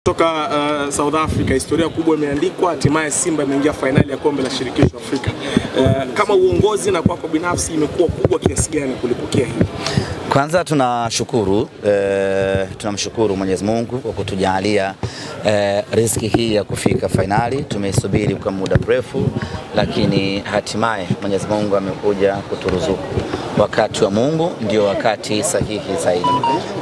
Toka South Africa, historia kubwa imeandikwa, hatimaye Simba imeingia finali ya kombe la shirikisho Afrika. Kama uongozi na kwako binafsi imekuwa kubwa kiasi gani kulipokea hili? Kwanza tunamshukuru Mwenyezi Mungu kwa kutujalia riziki hii ya kufika finali. Tumeisubiri kwa muda mrefu, lakini hatimaye Mwenyezi Mungu amekuja kuturuzuku. Wakati wa Mungu ndio wakati sahihi zaidi.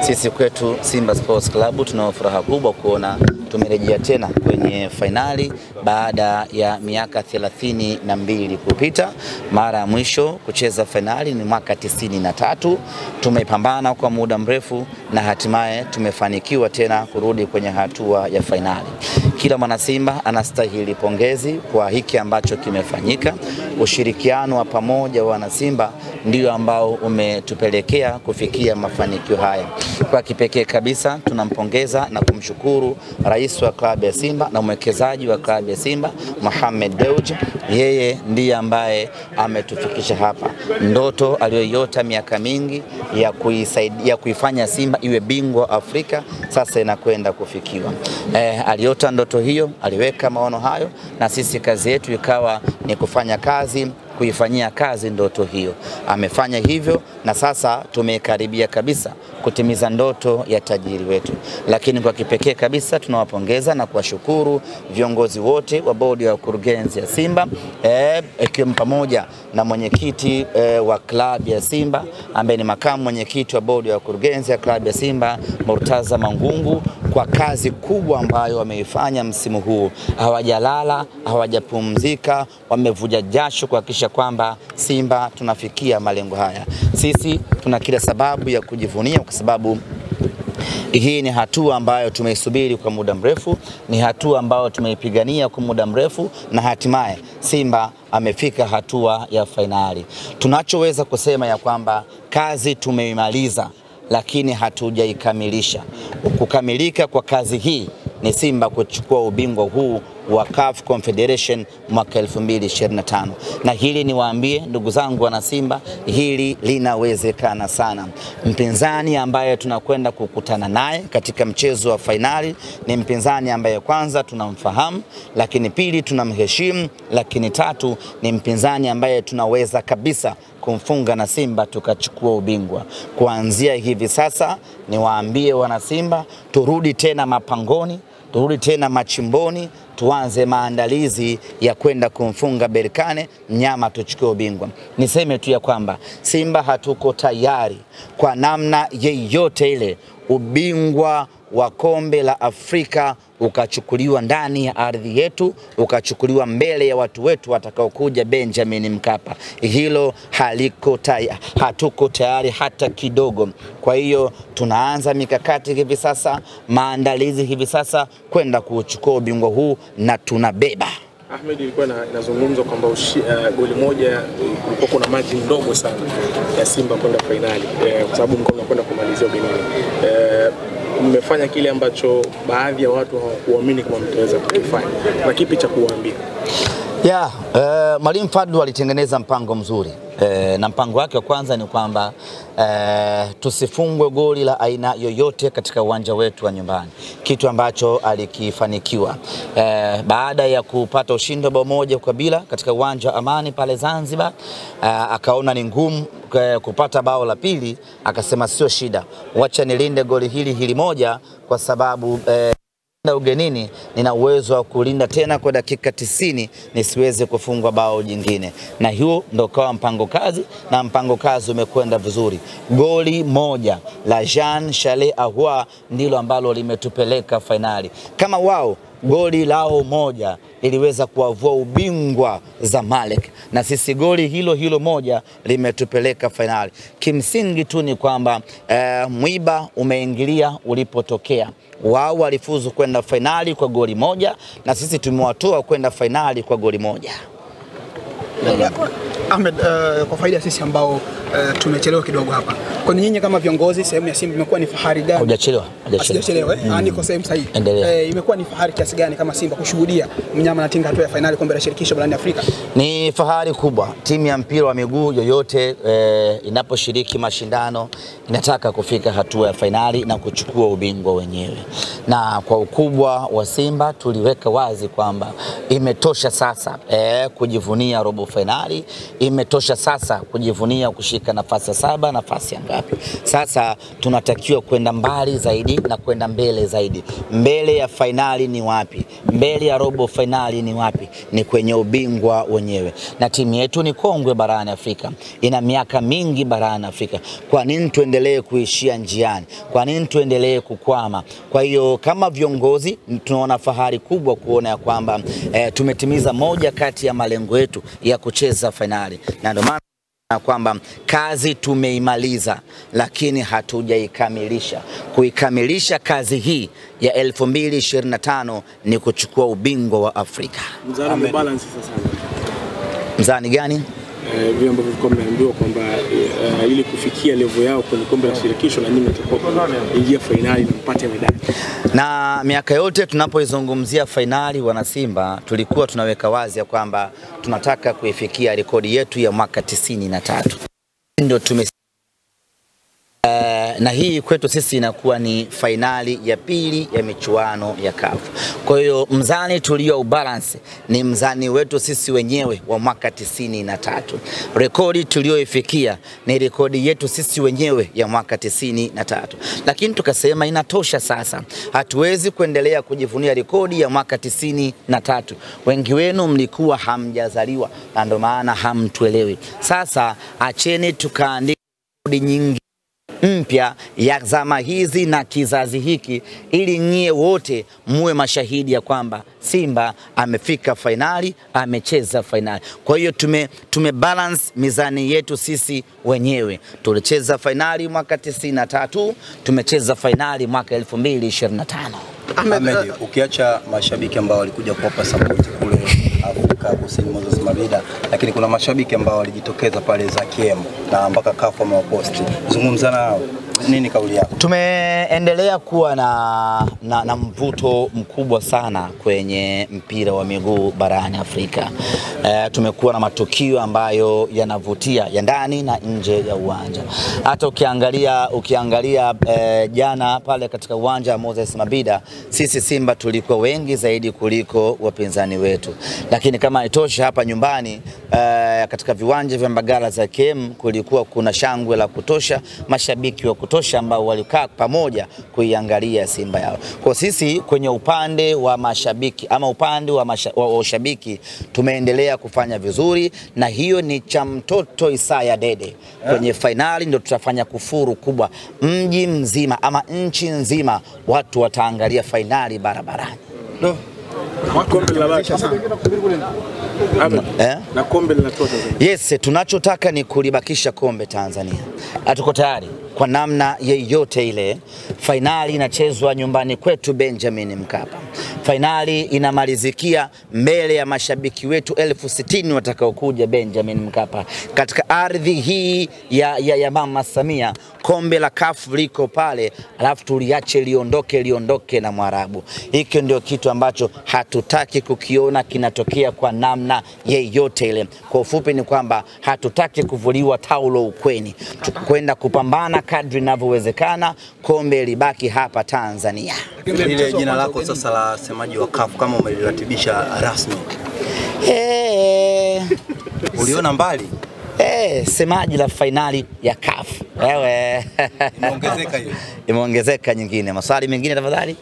Sisi kwetu Simba Sports Club tuna furaha kubwa kuona tumerejea tena kwenye finali baada ya miaka 32 kupita. Mara ya mwisho kucheza finali ni mwaka 93. Tumepambana kwa muda mrefu na hatimaye tumefanikiwa tena kurudi kwenye hatua ya finali. Kila mwana Simba anastahili pongezi kwa hiki ambacho kimefanyika. Ushirikiano wa pamoja wa wana Simba ndio ambao umetupelekea kufikia mafanikio haya. Kwa kipekee kabisa tunampongeza na kumshukuru rais wa klabu ya Simba na mwekezaji wa klabu ya Simba Mohamed Dewji. Yeye ndiye ambaye ametufikisha hapa. Ndoto aliyoiota miaka mingi ya kuifanya Simba iwe bingwa Afrika sasa inakwenda kufikiwa. Aliota ndoto hiyo, aliweka maono hayo, na sisi kazi yetu ikawa ni kufanya kazi, kuifanyia kazi ndoto hiyo. Amefanya hivyo na sasa tumekaribia kabisa kutimiza ndoto ya tajiri wetu. Lakini kwa kipekee kabisa tunawapongeza na kuwashukuru viongozi wote wa bodi ya kurugenzi ya Simba, ikiwemo pamoja na mwenyekiti wa klabu ya Simba ambaye ni makamu mwenyekiti wa bodi ya kurugenzi ya klabu ya Simba Murtaza Mangungu, kwa kazi kubwa ambayo wameifanya msimu huu. Hawajalala, hawajapumzika, wamevuja jasho kuhakikisha kwamba Simba tunafikia malengo haya. Sisi tuna kila sababu ya kujivunia kwa sababu hii ni hatua ambayo tumeisubiri kwa muda mrefu, ni hatua ambayo tumeipigania kwa muda mrefu, na hatimaye Simba amefika hatua ya finali. Tunachoweza kusema ya kwamba kazi tumeimaliza, lakini hatujaikamilisha. Kukamilika kwa kazi hii ni Simba kuchukua ubingwa huu wa CAF Confederation mwaka 2025. Na hili niwaambie ndugu zangu wana Simba, hili linawezekana sana. Mpinzani ambaye tunakwenda kukutana naye katika mchezo wa finali ni mpinzani ambaye kwanza tunamfahamu, lakini pili tunamheshimu, lakini tatu ni mpinzani ambaye tunaweza kabisa kumfunga na Simba tukachukua ubingwa. Kuanzia hivi sasa niwaambie wana Simba, turudi tena mapangoni, turudi tena machimboni, tuanze maandalizi ya kwenda kumfunga Berkane mnyama tuchukue ubingwa. Niseme tu ya kwamba Simba hatuko tayari kwa namna yeyote ile ubingwa wa kombe la Afrika ukachukuliwa ndani ya ardhi yetu, ukachukuliwa mbele ya watu wetu watakaokuja Benjamin Mkapa. Hilo hatuko tayari hata kidogo. Kwa hiyo tunaanza mikakati hivi sasa, maandalizi hivi sasa kwenda kuchukua ubingwa huu na tunabeba. Ahmed, ilikuwa inazungumzwa kwamba goli moja kulikuwa kuna margin ndogo sana ya Simba kwenda finali kwa sababu mko mnakwenda kumalizia ugenini. Mmefanya kile ambacho baadhi ya watu hawakuamini kama mtaweza kufanya. Na kipi cha kuwaambia? Mwalimu Fadlu alitengeneza mpango mzuri. Na mpango wake wa kwanza ni kwamba tusifungwe goli la aina yoyote katika uwanja wetu wa nyumbani, kitu ambacho alikifanikiwa. Baada ya kupata ushindi wa bao moja kwa bila katika uwanja wa Amani pale Zanzibar, akaona ni ngumu kupata bao la pili, akasema sio shida, wacha nilinde goli hili moja kwa sababu ugenini nina uwezo wa kulinda tena kwa dakika 90 nisiweze kufungwa bao jingine. Na hiyo ndio kwa mpango kazi, na mpango kazi umekwenda vizuri. Goli moja la Jean Charles Ahoua ndilo ambalo limetupeleka finali. Kama wao goli lao moja iliweza kuavua ubingwa Zamalek, na sisi goli hilo moja limetupeleka finali. Kimsingi tu ni kwamba mwiba umeingilia ulipotokea. Wao walifuzu kwenda finali kwa goli moja na sisi tumewatoa kwenda finali kwa goli moja. Ahmed, kwa faida sisi ambao tumechelewa kidogo hapa, kwa nyinyi kama viongozi, sehemu ya Simba imekuwa ni fahari gani? Hujachelewa. Niko sehemu sahihi. Imekuwa ni fahari kiasi gani kama Simba kushuhudia mnyama anatinga hatua ya finali kombe la shirikisho barani Afrika? Ni fahari kubwa. Timu ya mpira wa miguu yoyote inaposhiriki mashindano inataka kufika hatua ya finali na kuchukua ubingwa wenyewe. Na kwa ukubwa wa Simba tuliweka wazi kwamba imetosha sasa kujivunia robo finali, imetosha sasa kujivunia kushika nafasi ya 7, nafasi ya ngapi. Sasa tunatakiwa kwenda mbali zaidi na kwenda mbele zaidi. Mbele ya finali ni wapi? Mbele ya robo finali ni wapi? Ni kwenye ubingwa wenyewe. Na timu yetu ni kongwe barani Afrika, ina miaka mingi barani Afrika. Kwa nini tuendelee kuishia njiani? Kwa nini tuendelee kukwama? Kwa hiyo kama viongozi tunaona fahari kubwa kuona ya kwamba tumetimiza moja kati ya malengo yetu ya kucheza finali. Na ndio maana kwamba kazi tumeimaliza, lakini hatujaikamilisha. Kuikamilisha kazi hii ya 2025 ni kuchukua ubingwa wa Afrika. Mzani balance sasa. Mzani gani? Vile ambavyo mmeambiwa kwamba ili kufikia level yao kwenye kombe la shirikisho na nyinyi mtakuwa ingia finali na mpate medali. Na miaka yote tunapoizungumzia finali wana Simba tulikuwa tunaweka wazi ya kwamba tunataka kuifikia rekodi yetu ya mwaka 93. Ndio na hii kwetu sisi inakuwa ni finali ya pili ya michuano ya CAF. Kwa hiyo mzani tulio ubalance ni mzani wetu sisi wenyewe wa mwaka 93. Rekodi tulioifikia ni rekodi yetu sisi wenyewe ya mwaka 93. Lakini tukasema inatosha sasa. Hatuwezi kuendelea kujivunia rekodi ya mwaka 93. Wengi wenu mlikuwa hamjazaliwa na ndio maana hamtuelewi. Sasa acheni tukaandika rekodi nyingi mpya ya zama hizi na kizazi hiki, ili nyie wote muwe mashahidi ya kwamba Simba amefika finali, amecheza finali. Kwa hiyo tumebalance mizani yetu sisi wenyewe. Tulicheza finali mwaka 93, tumecheza finali mwaka 2025. Ahmed, ukiacha mashabiki ambao walikuja kuwapa support kule Afrika Kusini Moses Mabida, lakini kuna mashabiki ambao walijitokeza pale za KM na mpaka CAF wamewaposti. Zungumza nao. Nini kauli yako? Tumeendelea kuwa na mvuto mkubwa sana kwenye mpira wa miguu barani Afrika. Tumekuwa na matukio ambayo yanavutia ya ndani na nje ya uwanja. Hata ukiangalia jana pale katika uwanja wa Moses Mabida, sisi Simba tulikuwa wengi zaidi kuliko wapinzani wetu. Lakini kama itosha hapa nyumbani katika viwanja vya Mbagala za KM kulikuwa kuna shangwe la kutosha, mashabiki wa kutosha ambao walikaa pamoja kuiangalia Simba yao. Kwa sisi kwenye upande wa mashabiki ama upande wa ushabiki tumeendelea kufanya vizuri, na hiyo ni cha mtoto Isaya Dede. Kwenye finali ndio tutafanya kufuru kubwa. Mji mzima ama nchi nzima watu wataangalia finali barabarani. Kombe la basha sana. Na kombe linatoka Tanzania. Yes, tunachotaka ni kulibakisha kombe Tanzania. Hatuko tayari kwa namna yeyote ile. Finali inachezwa nyumbani kwetu Benjamin Mkapa. Finali inamalizikia mbele ya mashabiki wetu 60,000 watakaokuja Benjamin Mkapa. Katika ardhi hii ya Mama Samia, kombe la CAF liko pale, alafu tuliache liondoke na Mwarabu. Hiki ndio kitu ambacho hatutaki kukiona kinatokea kwa namna yeyote ile. Kwa ufupi ni kwamba hatutaki kuvuliwa taulo ukweni. Tukwenda kupambana kadri inavyowezekana, kombe libaki hapa Tanzania. Ile jina lako sasa la semaji wa CAF kama umeliratibisha rasmi. Uliona mbali? Semaji la finali ya CAF. Wewe. Imeongezeka hiyo. Imeongezeka nyingine. Maswali mengine tafadhali?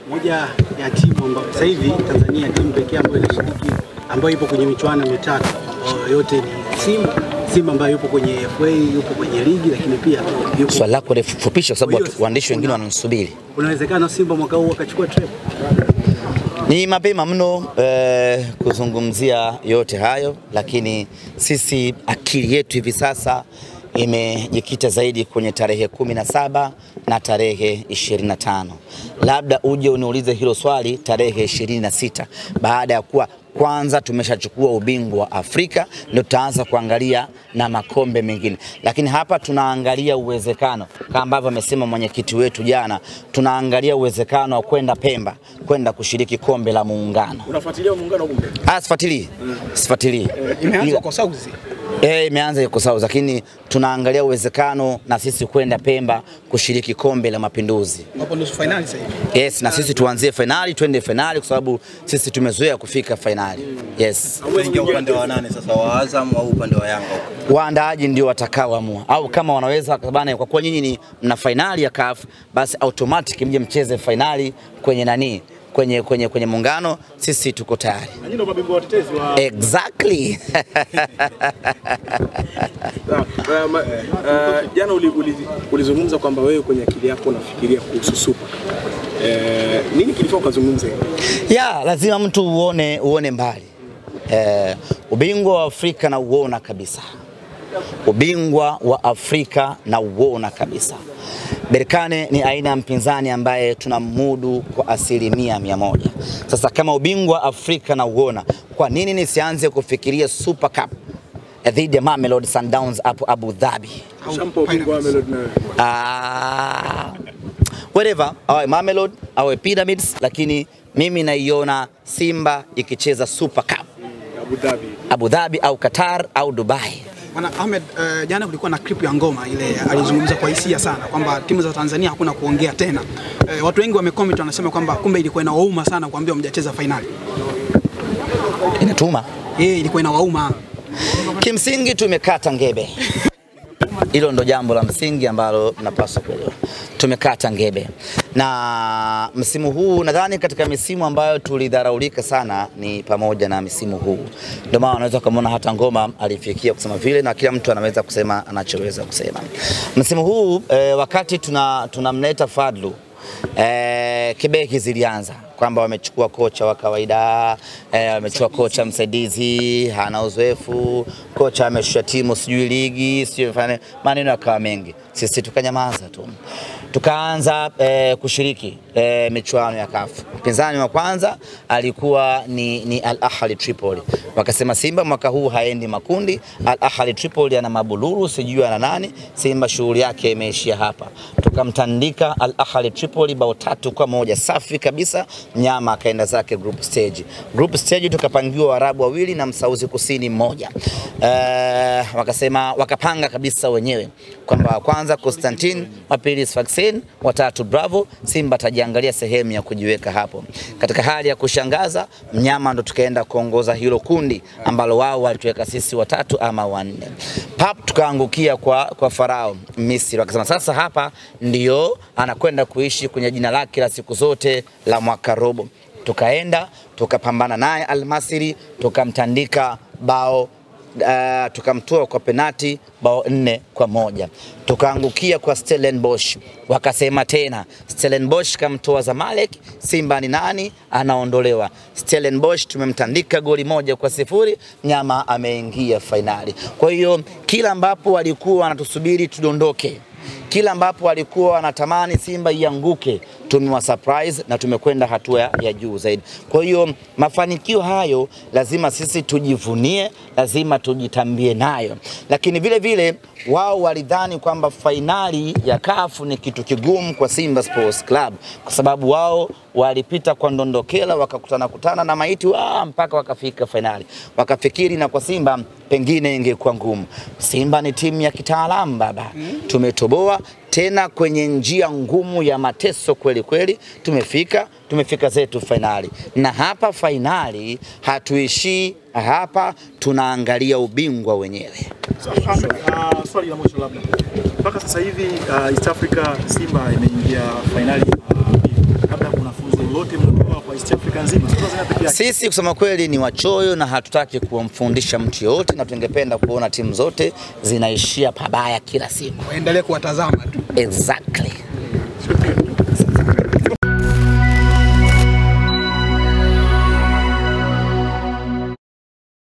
Moja ya timu ambayo sasa hivi Tanzania timu pekee ambayo inashiriki ambayo ipo kwenye michuano mitatu yote ni Simba ambayo yupo kwenye FA, yupo kwenye ligi, lakini pia yupo. Swali lako lifupisha kwa sababu waandishi wengine wanasubiri. Unawezekana Simba mwaka huu akachukua treble? Ni mapema mno kuzungumzia yote hayo, lakini sisi akili yetu hivi sasa imejikita zaidi kwenye tarehe 17 na tarehe 25. Labda uje uniulize hilo swali tarehe 26 baada ya kuwa kwanza tumeshachukua ubingwa wa Afrika, ndio tutaanza kuangalia na makombe mengine. Lakini hapa tunaangalia uwezekano kama ambavyo amesema mwenyekiti wetu jana, tunaangalia uwezekano wa kwenda Pemba, kwenda kushiriki kombe la Muungano. Unafuatilia Muungano kumbe? Sifuatilii. Sifuatilii. Imeanza kwa South. Imeanza kwa South, lakini tunaangalia uwezekano na sisi kwenda Pemba kushiriki kombe la Mapinduzi. Hapo ndio finali sasa hivi. Yes, na sisi tuanzie finali, twende finali kwa sababu sisi tumezoea kufika finali. Yes. Wengi upande wa nane sasa, wa Azam au upande wa Yanga? Waandaaji ndio watakaoamua, au kama wanaweza bana, kwa kuwa nyinyi ni mna finali ya CAF, basi automatic mje mcheze finali kwenye nani, kwenye Muungano. Sisi tuko tayari. Nyinyi ndio mabingwa watetezi wa exactly. Jana ulizungumza kwamba wewe kwenye akili yako unafikiria kuhusu Super. Nini kilifanya ukazungumza hilo? Lazima mtu uone mbali. Ubingwa wa Afrika na uona kabisa. Ubingwa wa Afrika na uona kabisa. Berkane ni aina ya mpinzani ambaye tunamudu kwa 100%. Sasa kama ubingwa wa Afrika na uona, kwa nini nisianze kufikiria Super Cup dhidi ya Mamelodi Sundowns hapo Abu Dhabi? Shampo ubingwa wa Mamelodi na whatever, awe Mamelodi, awe Pyramids, lakini mimi naiona Simba ikicheza Super Cup Abu Dhabi au Qatar au Dubai. Bwana Ahmed, jana kulikuwa na clip ya Ngoma ile alizungumza kwa hisia sana kwamba timu za Tanzania hakuna kuongea tena. Watu wengi wamecomment wanasema kwamba kumbe ilikuwa inawauma sana kuambia mjacheza finali. Inatuma? Ilikuwa inawauma. Kimsingi tumekata ngebe. Hilo ndo jambo la msingi ambalo tunapaswa kuelewa. Tumekata ngebe. Na msimu huu nadhani katika misimu ambayo tulidharaulika sana ni pamoja na msimu huu. Ndio maana unaweza kumuona hata Ngoma alifikia kusema vile, na kila mtu anaweza kusema anachoweza kusema. Msimu huu wakati tunamleta Fadlu, kibeki zilianza kwamba wamechukua kocha wa kawaida, wamechukua kocha msaidizi, hana uzoefu, kocha ameshusha timu sijui ligi, sijui maneno yakawa mengi. Sisi tukanyamaza tu. Tukaanza kushiriki michuano ya CAF. Mpinzani wa kwanza alikuwa ni Al Ahly Tripoli. Wakasema Simba mwaka huu haendi makundi, Al Ahly Tripoli ana mabululu sijui ana nani, Simba shughuli yake imeishia hapa. Tukamtandika Al Ahly Tripoli bao 3-1 safi kabisa, mnyama akaenda zake group stage. Group stage tukapangiwa Waarabu wawili na Msauzi Kusini mmoja. Wakapanga kabisa wenyewe kwamba kwanza Constantine, wa pili Sfaxien, wa tatu Bravo. Simba tajiangalia sehemu ya kujiweka hapo. Katika hali ya kushangaza, mnyama ndo tukaenda kuongoza hilo kundi ambalo wao walituweka sisi watatu ama wanne. Pap tukaangukia kwa Farao Misri. Wakasema sasa hapa ndio anakwenda kuishi kwenye jina lake la siku zote la mwaka robo. Tukaenda tukapambana naye Al Masry, tukamtandika bao tukamtoa kwa penati bao 4-1. Tukaangukia kwa Stellenbosch. Wakasema tena Stellenbosch kamtoa Zamalek, Simba ni nani anaondolewa. Stellenbosch tumemtandika goli 1-0, nyama ameingia finali. Kwa hiyo kila ambapo walikuwa wanatusubiri tudondoke, kila ambapo walikuwa wanatamani Simba ianguke, tumewa surprise na tumekwenda hatua ya juu zaidi. Kwa hiyo mafanikio hayo lazima sisi tujivunie, lazima tujitambie nayo. Lakini vile vile wao walidhani kwamba finali ya CAF ni kitu kigumu kwa Simba Sports Club, kwa sababu wao walipita kwa ndondokela wakakutana na maiti mpaka wakafika finali. Wakafikiri na kwa Simba pengine ingekuwa ngumu. Simba ni timu ya kitaalamu baba. Tumetoboa tena kwenye njia ngumu ya mateso kweli. Tumefika zetu finali. Na hapa finali hatuishii hapa, tunaangalia ubingwa wenyewe. Swali la mwisho labda. Mpaka sasa hivi East Africa Simba imeingia finali. Labda kuna funzo lolote mnapewa kwa East Africa nzima? Sisi kusema kweli ni wachoyo na hatutaki kumfundisha mtu yote, na tungependa kuona timu zote zinaishia pabaya kila siku. Waendelee kuwatazama tu. Exactly.